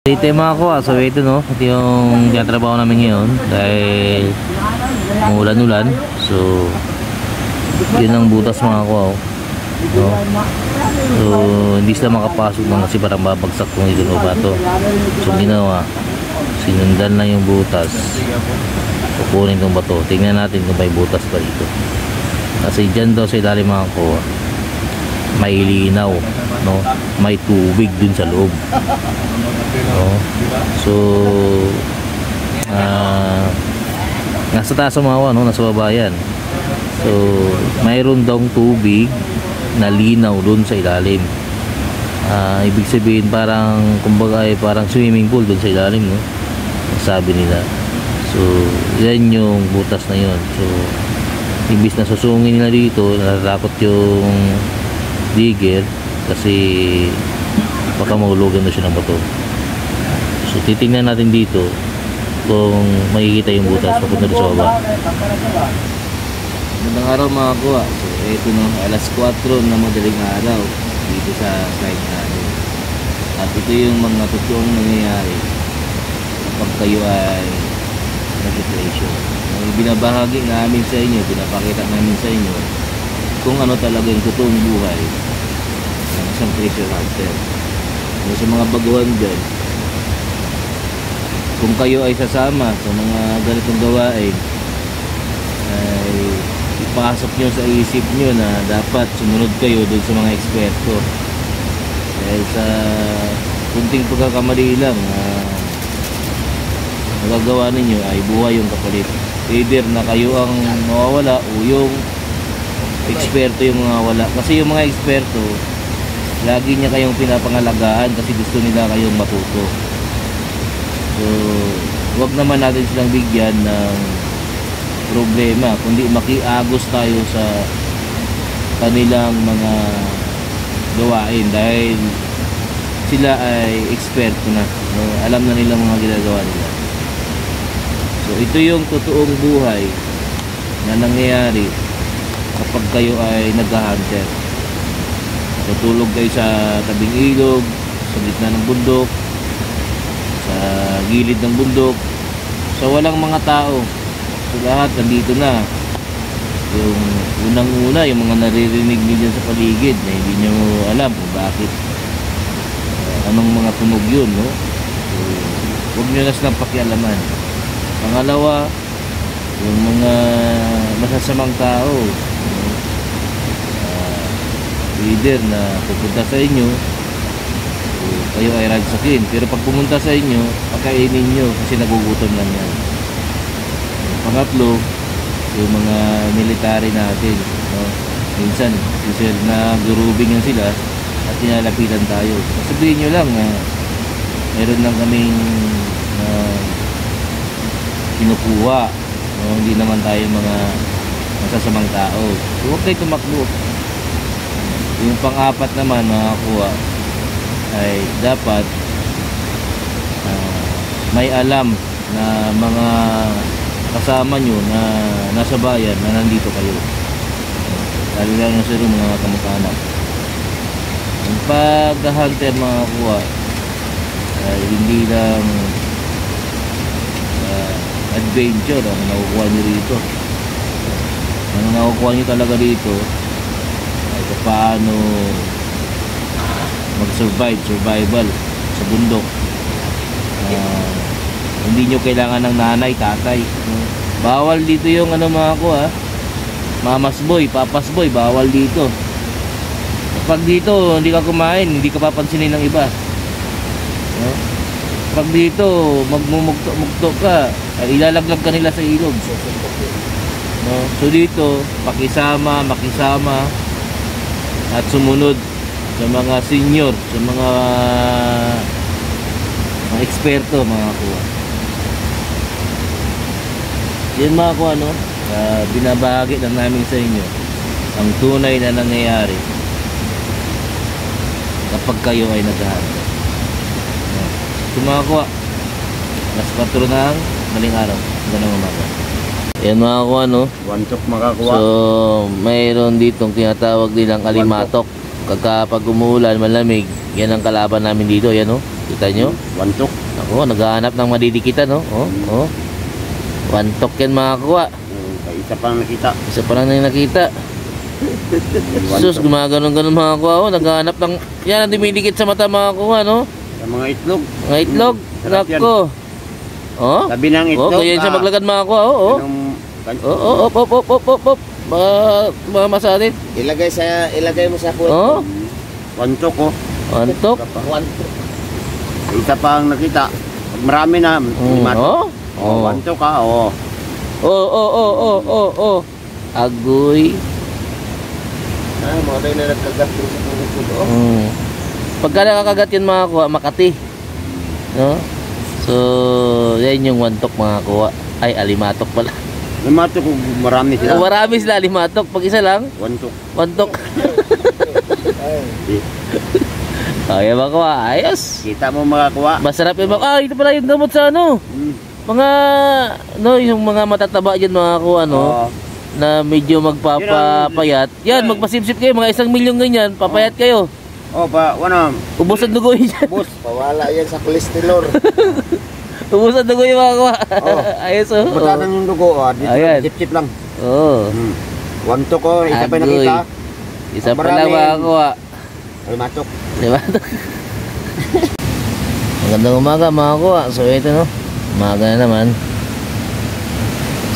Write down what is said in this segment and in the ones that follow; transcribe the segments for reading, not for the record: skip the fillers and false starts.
Dito yung mga kuha, so ito no, ito yung tinatrabaho namin ngayon dahil umulan-ulan. So yun ang butas mga kuha no? So hindi sila makapasok ng kasi parang babagsak kung ito no bato. So ginawa, sinundan lang yung butas, kukunin itong bato. Tingnan natin kung may butas pa dito, kasi dyan daw sa ilalim mga kuha may linaw no, may tubig dun sa loob no? So nasa taas umawa no, nasa baba yan. So mayroon daw tubig na linaw dun sa ilalim. Ibig sabihin parang kumbaga ay parang swimming pool dun sa ilalim no, sabi nila. So yan yung butas na yun. So imbis na susungin nila dito, natatakot yung digger kasi baka mahulugan na siya ng bato. So titingnan natin dito kung makikita yung butas papunta doon sa baba. Magandang araw mga kuha. So ito no, alas 4 na madaling araw dito sa site natin. At ito yung mga totoong nangyayari kapag kayo ay nag-depression. Binabahagi namin sa inyo, pinapakita namin sa inyo kung ano talaga yung totoong buhay ng isang treasure hunter. Sa mga baguhan dyan, kung kayo ay sasama sa mga ganitong gawain, ay ipasok nyo sa isip nyo na dapat sumunod kayo dun sa mga eksperto. Dahil sa kunting pagkakamali lang nagagawa ninyo ay buhay yung kapalit. Either na kayo ang mawawala o yung eksperto yung mga wala. Kasi yung mga eksperto lagi niya kayong pinapangalagaan kasi gusto nila kayong matuto. So wag naman natin silang bigyan ng problema, kundi makiagos tayo sa kanilang mga gawain dahil sila ay eksperto na no? Alam na nila mga ginagawa nila. So ito yung totoong buhay na nangyayari kapag kayo ay nag-hunter. Tutulog kayo sa tabing ilog, sa gitna ng bundok, sa gilid ng bundok, sa walang mga tao. So lahat nandito na. Yung unang-una, yung mga naririnig niyo sa paligid na hindi nyo alam kung bakit, anong mga tunog yun no? So, huwag nyo na silang pakialaman. Pangalawa, yung mga masasamang tao, leader na pupunta sa inyo, so kayo ay ragsakin, pero pag pumunta sa inyo, pakainin nyo kasi nagugutom lang yan. Pangatlo, yung mga military natin no? Minsan sir na gurubing yan sila at tinalapitan tayo. Sabihin nyo lang na meron lang kaming kinukuha no? Hindi naman tayo mga masasamang tao, so huwag kayo tumakbo. Yung pang-apat naman mga kuha ay dapat may alam na mga kasama nyo na nasa bayan na nandito kayo, lalo lang sa mga kamag-anak. Yung pag-hunter mga kuha ay hindi lang adventure ang nakukuha nyo rito. Ang nakukuha nyo talaga dito paano survival sa bundok. Hindi nyo kailangan ng nanay, tatay. Bawal dito yung ano mga ko mamas boy, papas boy, bawal dito. Pag dito hindi ka kumain, hindi ka papansinin ng iba. Pag dito magmumugto ka, ay ilalaglag ka nila sa ilog. So dito makisama at sumunod sa mga senior, sa mga eksperto mga kuha. Yan mga kuha no, binabahagi lang namin sa inyo ang tunay na nangyayari kapag kayo ay nag-hunter. So mga kuha, alas 4 ng maling araw, ganang umaga. Yan mga kuha no, one chok makakuha. So mayroon ditong tinatawag nilang kalimatok. Kapag umuulan, malamig, yan ang kalaban namin dito. Yan o, kita nyo? One chok. Ako, naghahanap ng madidikitan, no? Oh. One talk yan mga kuha. Isa pa lang nakita. Isa pa lang na nakita. Sus, gumaganon-ganon mga kuha. Oh, naghahanap ng... Yan ang dumidikit sa mata mga kuha, no? Sa mga itlog. Mga itlog. Nako. Oh? Sabi ng itlog. Oh, kaya siya maglagad mga kuha. Oh. Op. Mga masalit. Ilagay mo sa puwet. Oh. Wantok, oh. Antok. Isa pa ang nakita. Pag marami na, lima. Wantok ka, oh. Oh. Agoy. Mga tayo na nagkagat sa puwet ko. Pagka nakakagat yun mga kuha, Makati. No? So, yan yung wantok mga kuha. Ay, alimatok pala. Limatok kung marami sila. Marami sila, alimatok. Pag isa lang, Wantok. wantok. Ay, mga kuha, ayos. Kita mo makakuha. Masarap yung mga, ito pala yung gamot sa ano. Mga, no, yung mga matataba dyan mga kuha, no. Na medyo magpapapayat. Yan, magpasipsip kayo, mga 1 milyon ganyan, papayat kayo. Ubos ang dugo yun dyan. Ubos, pawala yan sa kolesterol. Ubos ang dugo yung mga kuha. Ayos, oh. Butasan yung dugo, Chip-chip lang. Wantok ko, isa pa yung nakita. Isa pa lang mga kuha. Limatok. Magandang umaga mga kuha. So ito, no, umaga na naman.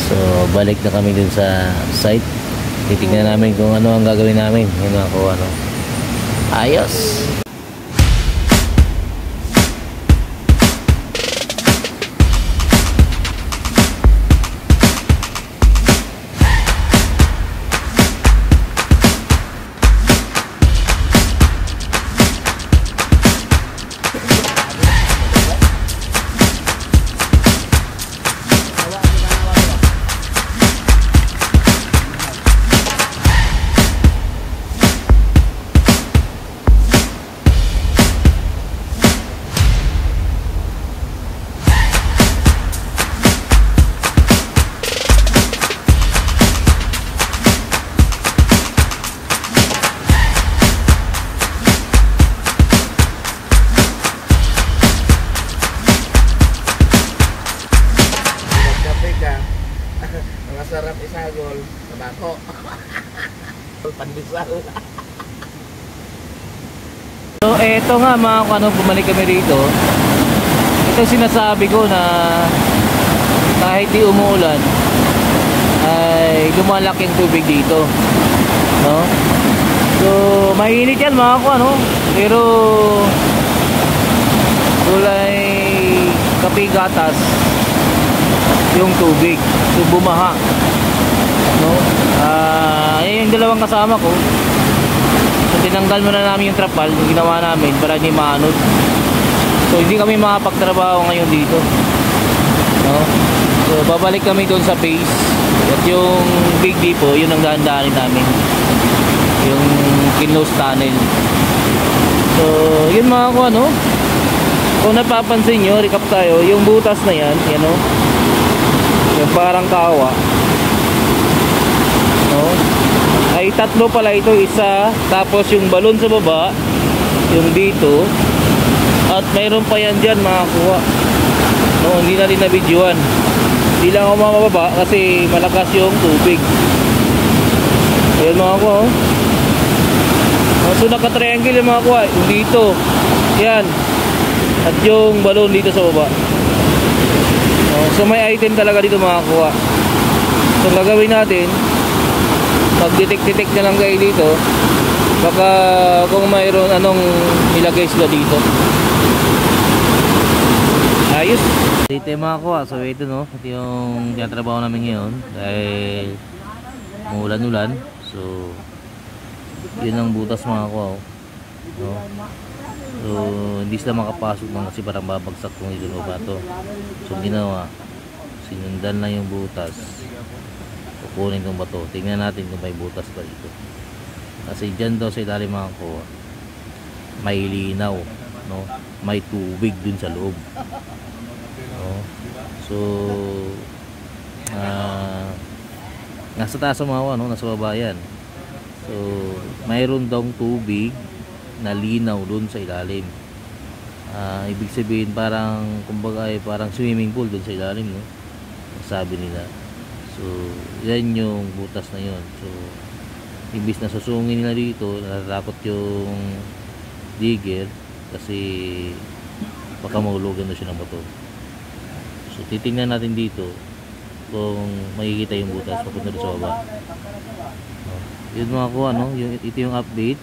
So balik na kami dun sa site. Titignan namin kung ano ang gagawin namin. Yung mga kuha, no. Ayos. Masarap isagol, tabako. Pandesal. So eto nga mga ano, bumalik kami rito. Ito sinasabi ko na kahit di umuulan ay lumalaki yung tubig dito, no? So mainit yan mga ano, pero kulay kape gatas yung tubig, so bumaha, no? Ayan yung dalawang kasama ko. So tinanggal muna namin yung trapal, yung ginawa namin para hindi maanod. So hindi kami makapagtrabaho ngayon dito, no? So babalik kami doon sa base. At yung Big Depot, yun ang dahan-dahanin namin, yung Kinloss Tunnel. So yun mga ko, ano, kung napapansin nyo, recap tayo, yung butas na yan, yan, no? Yung parang kawa, no? Ay tatlo pala ito, isa, tapos yung balon sa baba, yung dito, at mayroon pa yan dyan mga kuha, no? Hindi na rin na-videoan, hindi lang ako mababa kasi malakas yung tubig. Ayun mga kuha, oh. So naka-triangle yung mga kuha, yung dito, yan, at yung balon dito sa baba. So may item talaga dito makakuha. So gagawin natin, mag-detect na lang kayo dito, baka kung mayroon anong ilagay sila dito. Ayos. Dito yung makakuha. So ito, no, ito yung tinatrabaho namin ngayon dahil umulan-ulan. So yun ang butas makakuha, no? So hindi sila makapasok ng kasi parang babagsak kung ito no bato. So ginawa, sinundan lang yung butas, kukunin tong bato. Tingnan natin kung may butas pa dito, kasi dyan daw sa ilalim makakuha may linaw, no? May tubig dun sa loob, no? So nasa taas ang mga, no? Nasa baba yan. So mayroon daw tubig na linaw dun sa ilalim. Ibig sabihin parang kumbaga ay parang swimming pool doon sa ilalim, no? Sabi nila. So yan yung butas na yun. So imbis na susungin nila dito, natatakot yung digger kasi baka mahulugan na siya ng bato. So titingnan natin dito kung makikita yung butas papunta doon sa baba. Yun mga kuha, no? Ito yung update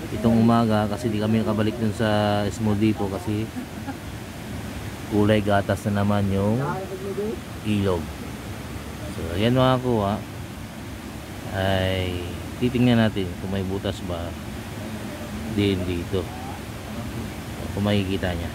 itong umaga kasi di kami nakabalik dun sa Small Depot kasi kulay gatas na naman yung ilog. So ayan mga kuha, ay titingnan natin kung may butas ba din dito, kung makikita nya.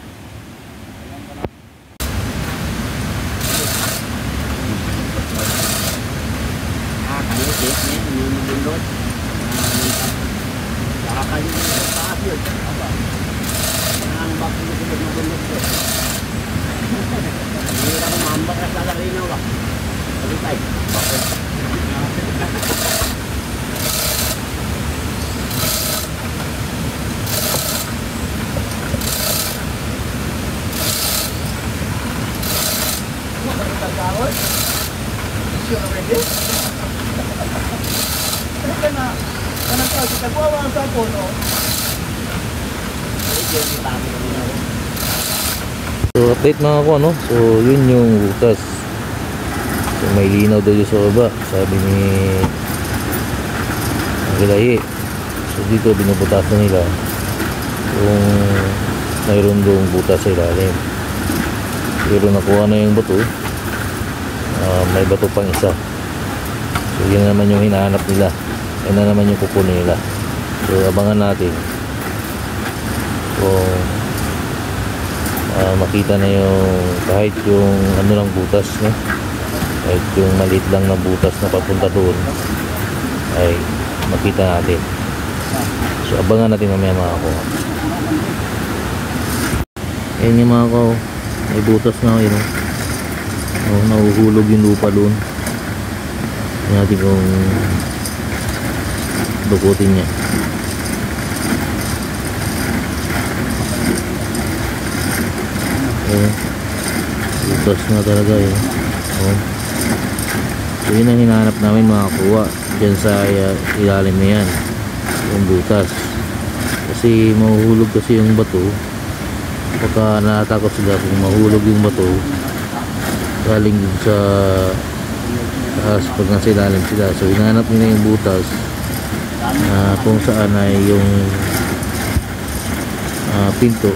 So update mga ko, no? So yun yung butas. So may linaw daw sa baba, sabi ni Gilahi. So dito binubutasan nila kung mayroon doong butas sa ilalim. Pero nakuha na yung bato, may bato pang isa. So yun naman yung hinahanap nila, yun na naman yung kukunin nila. So abangan natin kung makita na yung kahit yung ano lang butas, no? Kahit yung maliit lang na butas na papunta doon ay makita natin. So abangan natin mamaya mga ko. Ayan yung mga ko, may butas na yun, nahuhulog yung lupa doon. Tignan natin kung dukutin niya. Butas na talaga yun. So yun ang hinahanap namin mga kuha dyan sa ilalim na yan, yung butas, kasi mahuhulog kasi yung bato. Baka natatakot sila kung mahulog yung bato galing dun sa taas pag nasa ilalim sila. So hinahanap nila yung butas kung saan ay yung pinto.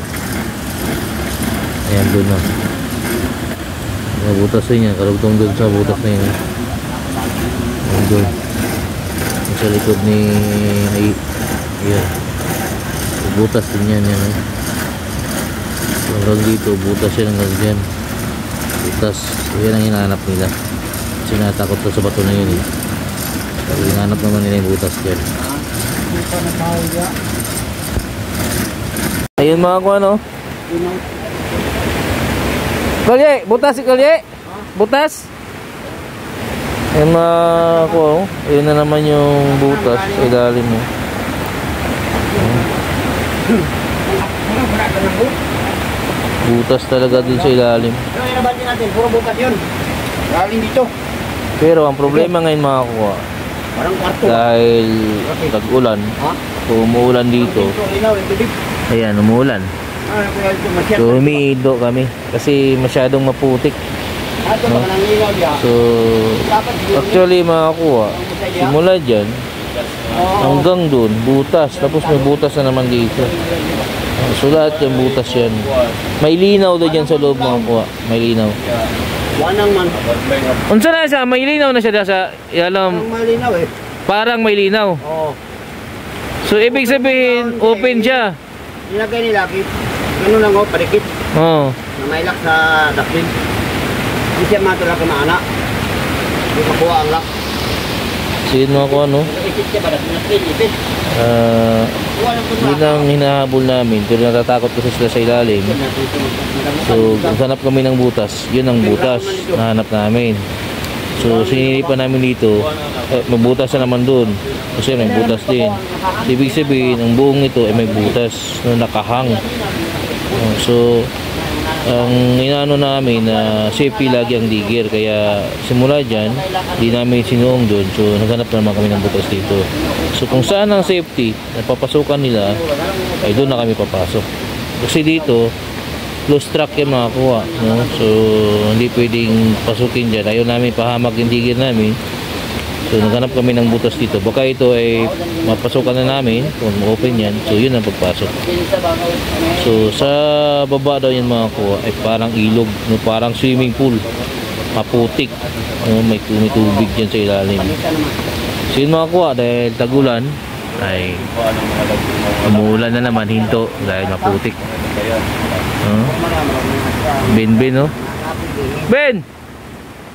Ayan doon na butas na yan, karugtong doon sa butas na yun. Ayan doon sa likod ni ayan, butas din yan, yan. So hanggang dito butas yan, hanggang dyan butas. So yan ang hinahanap nila kasi natakot sa bato na yun, eh. So hinahanap naman nila yung butas dyan. Ayun mga ko, ano, Kalye, butas si Kalye. Butas. Ayun mga ko, ayun na naman yung butas sa ilalim mo. Butas talaga dun sa ilalim. Pero inabanti natin, puro butas yun. Galing dito. Pero ang problema ngayon mga kuha, Parang kwarto. dahil tag-ulan, umuulan dito. Ayan, umuulan. So humiido kami kasi masyadong maputik. No? So actually mga kuha, simula dyan hanggang dun butas, tapos may butas na naman dito. So lahat yung butas yan. May linaw doon dyan sa loob mga kuha, may linaw. Wanang man. Unsa na siya? May linaw na siya sa alam. Malinaw eh. Parang may linaw. Oo. So ibig sabihin open siya. Nilagay nila ganun lang, parikit. Oo. Na may lock sa daklin. Hindi siya matulak na anak. Hindi makuha ang lock. So yun mga kuha, no? Ipit siya ba? Daklin, ipit. Yun ang hinahabol namin, pero natatakot kasi sila sa ilalim. So hanap kami ng butas, yun ang butas na hanap namin. So sinilipan namin dito, may butas na naman doon kasi may butas din. Ibig sabihin ang buong ito ay may butas na nakahang So ang inaano namin na safety lagi ang digger, kaya simula dyan di namin sinuong doon. So naghanap naman kami ng butas dito. So kung saan ang safety na papasukan nila, ay doon na kami papasok. Kasi dito close track yung makakuha, no? So hindi pwedeng pasukin dyan. Ayaw namin pahamag yung digger namin. So naghanap kami ng butas dito. Baka ito ay mapasukan na namin kung open yan. So yun ang pagpasok. So sa baba daw yan makakuha ay parang ilog, no? Parang swimming pool, maputik, no? May tubig dyan sa ilalim. So yun makakuha dahil tagulan ay umuulan na naman, hinto dahil maputik. Ben, no? Ben!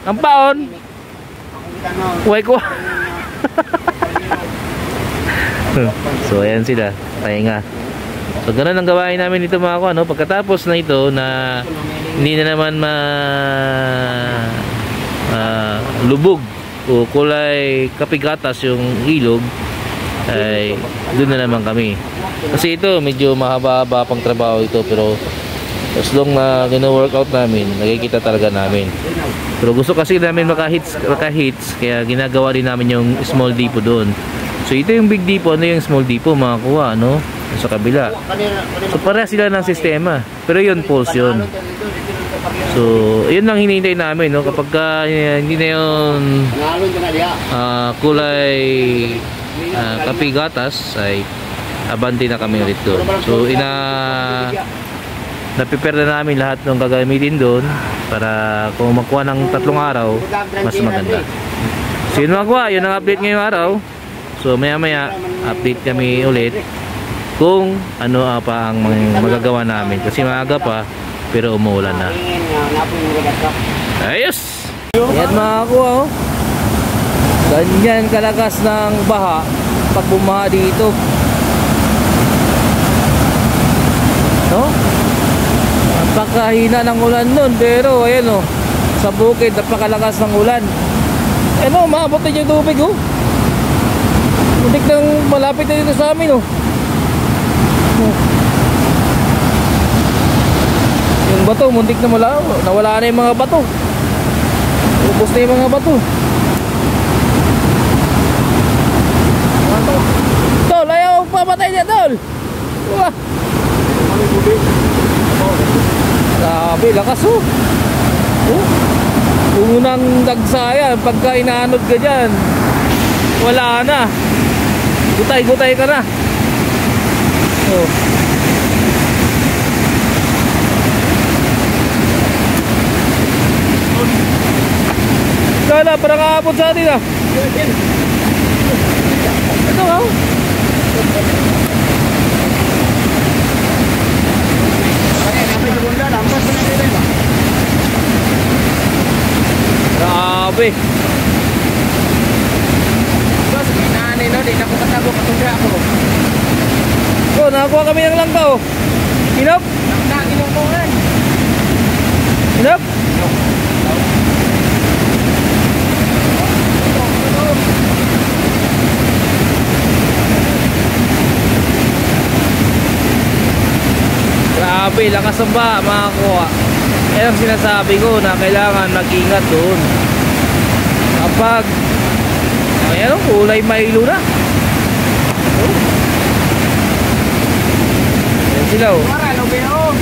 Ang paon! Uway ko! So ayan sila, pahinga. So ganun ang gawain namin dito mga kuha, no? Pagkatapos na ito na hindi na naman lubog o kulay kapigatas yung ilog, ay doon na naman kami. Kasi ito medyo mahaba-haba pang trabaho ito, pero as long na gina-workout namin, nakikita talaga namin. Pero gusto kasi namin maka-hits, kaya ginagawa din namin yung small depot doon. So ito yung big depot, ano yung small depot mga kuha, no? Sa kabila. So para sila ng sistema, pero yun pulse yun. So yun lang hinihintay namin, no? Kapag hindi na yun kulay kapigatas, ay abante na kami ulit doon. So na-prepare na namin lahat ng gagamitin doon para kung makuha ng 3 araw, mas maganda. So yun magawa, yun ang update ngayong araw. So maya maya update kami ulit kung ano pa ang magagawa namin, kasi maaga pa pero umuulan na. Ayos! Yan mga kuha, oh. Ganyan kalakas ng baha pag bumaha dito, no? Napakahina ng ulan nun, pero ayan, oh, sa bukid napakalakas ng ulan. Ano, maabot na yung tubig, oh. Muntik nang malapit na dito sa amin, oh. Yung bato, muntik na nawala na yung mga bato. Ubus na yung mga bato. Tol, ayaw papatay niya, tol. Wah. Grabe, lakas, oh. Unang dagsaya, pagka inaanod ka dyan, wala na. Gutay-gutay ka na. Oh. Kala, parang kaapot sa atin, ah. Ito, oh. Grabe. Boss, kinaan no, di na ko katago katundra ako. Oh, nakakuha kami ng langka, oh. Inop? Inom mo nga. Inop? Grabe, lakas ng baha mga kuha. Yan ang sinasabi ko na kailangan mag-ingat doon kapag ayan, kulay mailo na. Ayan sila, oh. Para, lobeo.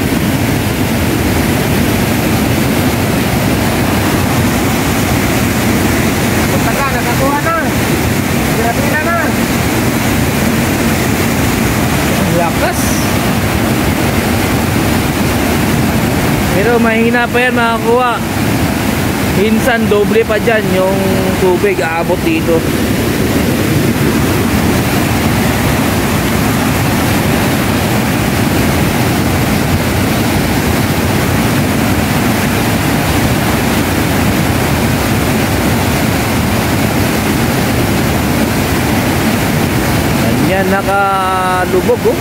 Pagtaga, nakakuha na. Pila na. Lakas. Pero mahina pa yan makakuha. Minsan doble pa dyan yung tubig aabot dito. Ganyan nakalubog, oh.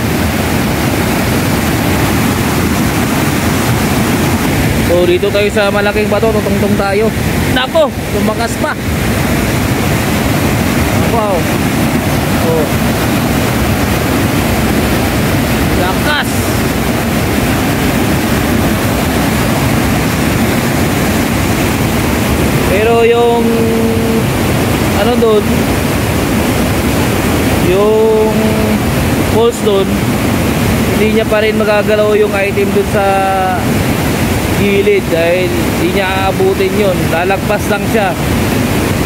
So dito tayo sa malaking bato, tutungtong tayo. Nako, tumakas pa. Wow. Oh. Lakas. doon, yung pulse doon, hindi niya pa rin magagalaw yung item doon sa gilid dahil hindi niya aabutin yun. Lalagpas lang siya,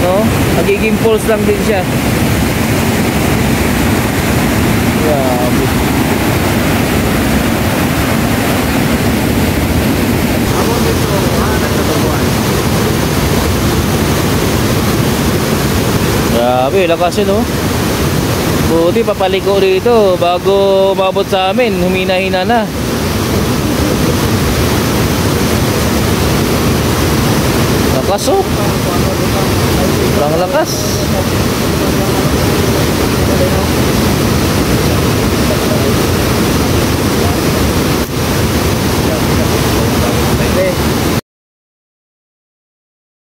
no? Magiging pulse lang din siya. Grabe. Grabe, lakas yun, oh. Buti papaliko rito bago umabot sa amin, humina-hina na. Lakas, oh. Sobrang lakas.